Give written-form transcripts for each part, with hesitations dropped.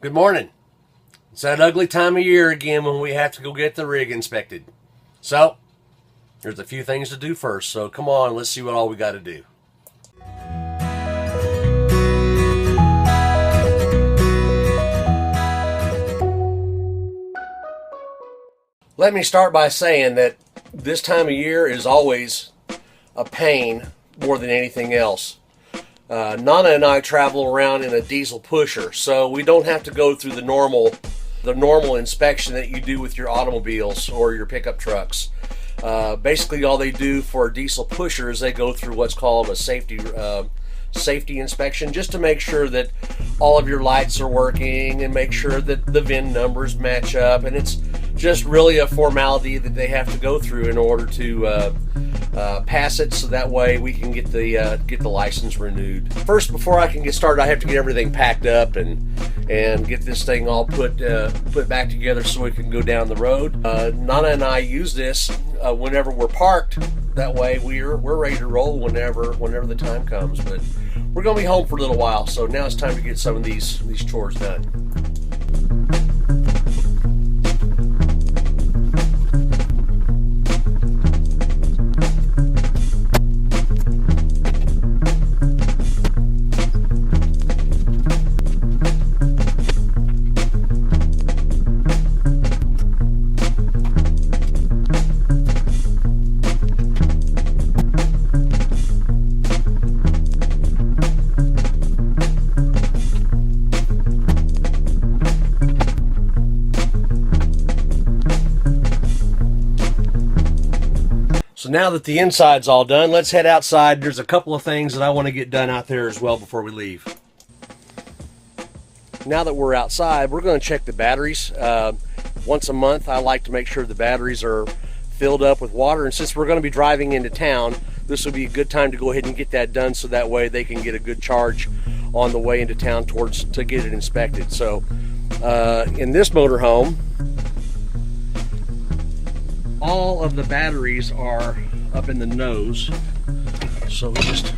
Good morning. It's that ugly time of year again when we have to go get the rig inspected. So, there's a few things to do first, so come on, let's see what all we got to do. Let me start by saying that this time of year is always a pain more than anything else. Nona and I travel around in a diesel pusher, so we don't have to go through the normal inspection that you do with your automobiles or your pickup trucks. Basically, all they do for a diesel pusher is they go through what's called a safety inspection, just to make sure that all of your lights are working and make sure that the VIN numbers match up. And it's just really a formality that they have to go through in order to pass it, so that way we can get the license renewed. First, before I can get started, I have to get everything packed up and get this thing all put back together so we can go down the road. Nana and I use this whenever we're parked. That way we're ready to roll whenever the time comes. But we're going to be home for a little while, so now it's time to get some of these chores done. So now that the inside's all done, let's head outside. There's a couple of things that I want to get done out there as well before we leave. Now that we're outside, we're going to check the batteries. Once a month, I like to make sure the batteries are filled up with water. And since we're going to be driving into town, this will be a good time to go ahead and get that done, so that way they can get a good charge on the way into town to get it inspected. So in this motorhome, all of the batteries are up in the nose. So we just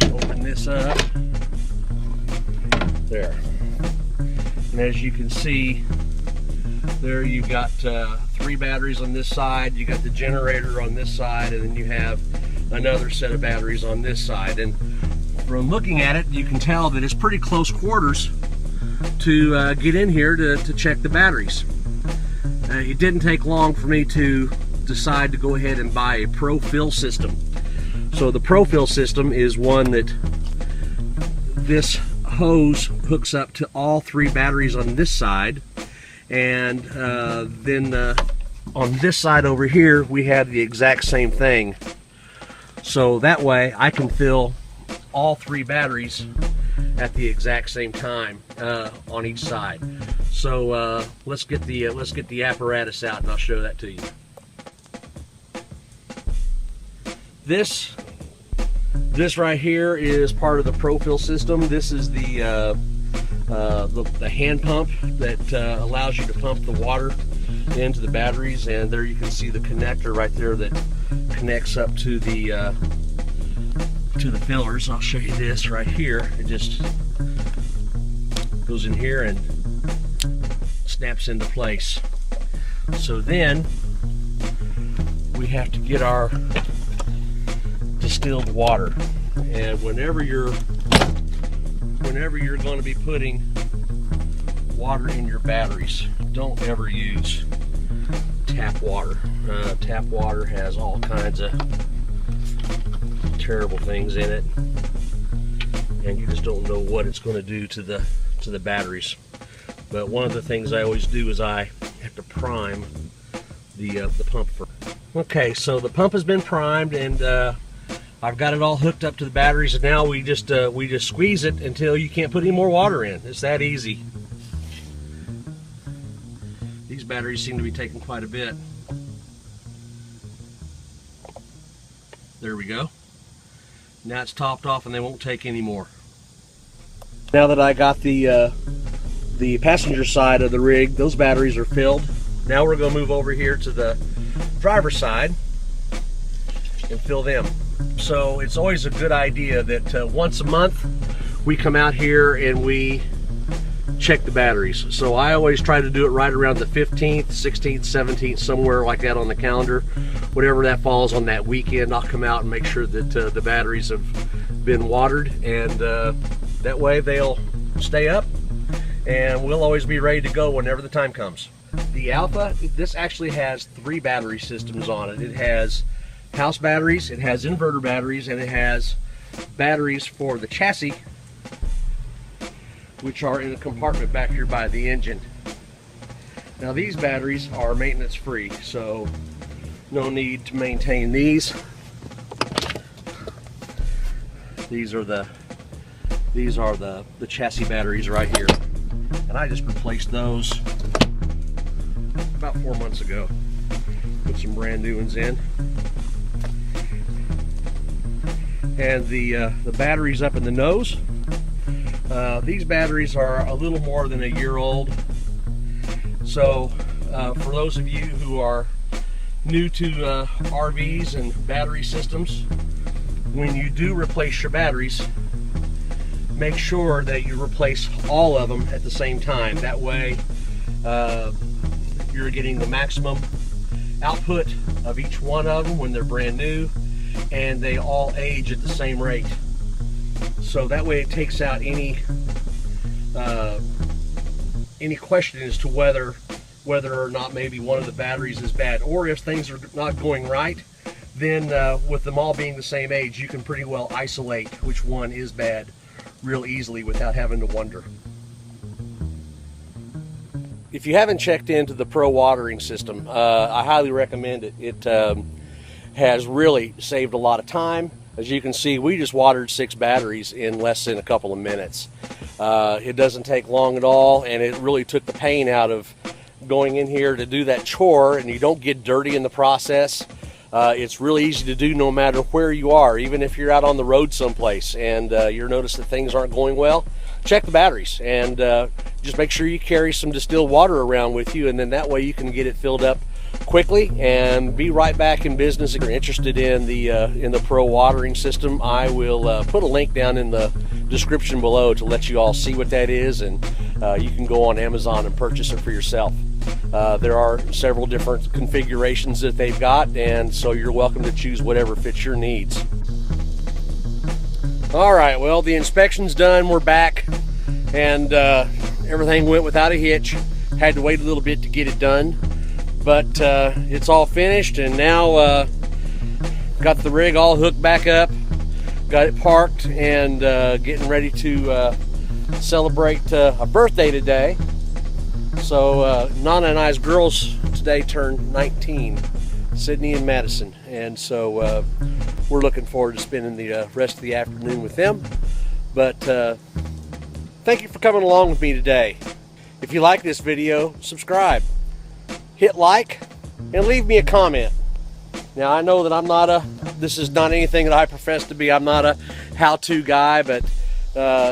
open this up. There. And as you can see, there you've got 3 batteries on this side, you got the generator on this side, and then you have another set of batteries on this side. And from looking at it, you can tell that it's pretty close quarters to get in here to check the batteries. It didn't take long for me to decide to go ahead and buy a Pro Fill system. So the Pro Fill system is one that this hose hooks up to all 3 batteries on this side, and then on this side over here we have the exact same thing. So that way I can fill all 3 batteries at the exact same time on each side. So let's get the apparatus out and I'll show that to you. This right here is part of the Pro Fill system. This is the hand pump that allows you to pump the water into the batteries, and there you can see the connector right there that connects up to the fillers. I'll show you this right here. It just goes in here and snaps into place. So then we have to get our distilled water, and whenever you're going to be putting water in your batteries, don't ever use tap water. Tap water has all kinds of terrible things in it, and you just don't know what it's going to do to the batteries. But one of the things I always do is I have to prime the pump first. Okay, so the pump has been primed, and I've got it all hooked up to the batteries, and now we just squeeze it until you can't put any more water in. It's that easy. These batteries seem to be taking quite a bit. There we go. Now it's topped off and they won't take any more. Now that I got the passenger side of the rig, those batteries are filled. Now we're going to move over here to the driver's side and fill them. So it's always a good idea that once a month we come out here and we check the batteries. So I always try to do it right around the 15th, 16th, 17th, somewhere like that on the calendar. Whatever that falls on that weekend, I'll come out and make sure that the batteries have been watered, and that way they'll stay up and we'll always be ready to go whenever the time comes. The Alpha, this actually has 3 battery systems on it. It has house batteries, it has inverter batteries, and it has batteries for the chassis, which are in a compartment back here by the engine. Now these batteries are maintenance free, so no need to maintain these. These are the chassis batteries right here, and I just replaced those about 4 months ago. Put some brand new ones in, and the batteries up in the nose. These batteries are a little more than a year old, so for those of you who are new to RVs and battery systems, when you do replace your batteries, make sure that you replace all of them at the same time. That way you're getting the maximum output of each one of them when they're brand new, and they all age at the same rate. So that way it takes out any question as to whether or not maybe one of the batteries is bad, or if things are not going right, then with them all being the same age, you can pretty well isolate which one is bad real easily without having to wonder. If you haven't checked into the Pro watering system, I highly recommend it. It has really saved a lot of time. As you can see, we just watered 6 batteries in less than a couple of minutes. It doesn't take long at all, and it really took the pain out of going in here to do that chore, and you don't get dirty in the process. It's really easy to do no matter where you are, even if you're out on the road someplace and you're noticing that things aren't going well. Check the batteries, and just make sure you carry some distilled water around with you, and then that way you can get it filled up quickly and be right back in business. If you're interested in the Pro watering system, I will put a link down in the description below to let you all see what that is, and you can go on Amazon and purchase it for yourself. There are several different configurations that they've got, and so you're welcome to choose whatever fits your needs. All right, well, the inspection's done. We're back, and everything went without a hitch. Had to wait a little bit to get it done, but it's all finished, and now got the rig all hooked back up, got it parked, and getting ready to celebrate a birthday today. So Nona and I's girls today turned 19, Sydney and Madison, and so we're looking forward to spending the rest of the afternoon with them. But thank you for coming along with me today. If you like this video, subscribe, hit like, and leave me a comment. Now, I know that this is not anything that I profess to be. I'm not a how-to guy, but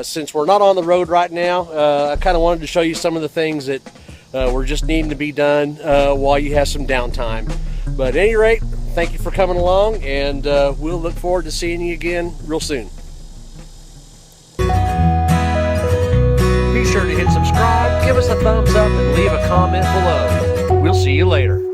since we're not on the road right now, I kind of wanted to show you some of the things that were just needing to be done while you have some downtime. But at any rate, thank you for coming along, and we'll look forward to seeing you again real soon. Be sure to hit subscribe, give us a thumbs up, and leave a comment below. We'll see you later.